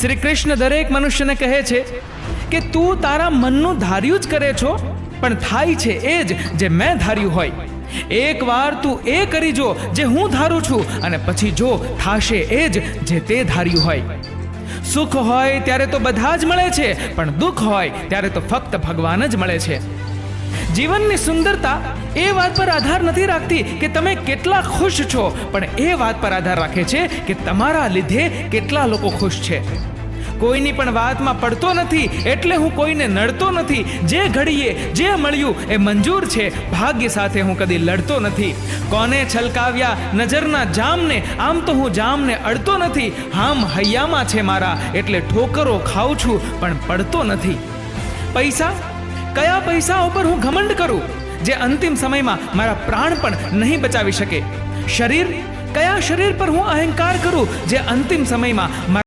શ્રી કૃષ્ણ દરેક મનુષ્યને કહે છે કે તું તારા મનનું ધાર્યું જ કરે છો, પણ થાય છે એ જ જે મેં ધાર્યું હોય. એકવાર તું એ કરી જો જે હું ધારું છું, અને પછી જો થાશે એ જ જે તે ધાર્યું હોય. સુખ હોય ત્યારે તો બધા જ મળે છે, પણ દુઃખ હોય ત્યારે તો ફક્ત ભગવાન જ મળે છે. જીવનની સુંદરતા એ વાત પર આધાર નથી રાખતી કે તમે કેટલા ખુશ છો, પણ એ વાત પર આધાર રાખે છે કે તમારા લીધે કેટલા લોકો ખુશ છે. કોઈની પણ વાતમાં પડતો નથી, એટલે હું કોઈને નડતો નથી. જે ઘડીએ જે મળ્યું એ મંજૂર છે. ભાગ્ય સાથે હું કદી લડતો નથી. કોને છલકાવ્યા નજરના જામને, આમ તો હું જામને અડતો નથી. હામ હૈયામાં છે મારા, એટલે ઠોકરો ખાઉં છું પણ પડતો નથી. પૈસા, કયા પૈસા ઉપર હું ઘમંડ કરું જે અંતિમ સમયમાં મારા પ્રાણ પણ નહીં બચાવી શકે? શરીર, કયા શરીર પર હું અહંકાર કરું જે અંતિમ સમયમાં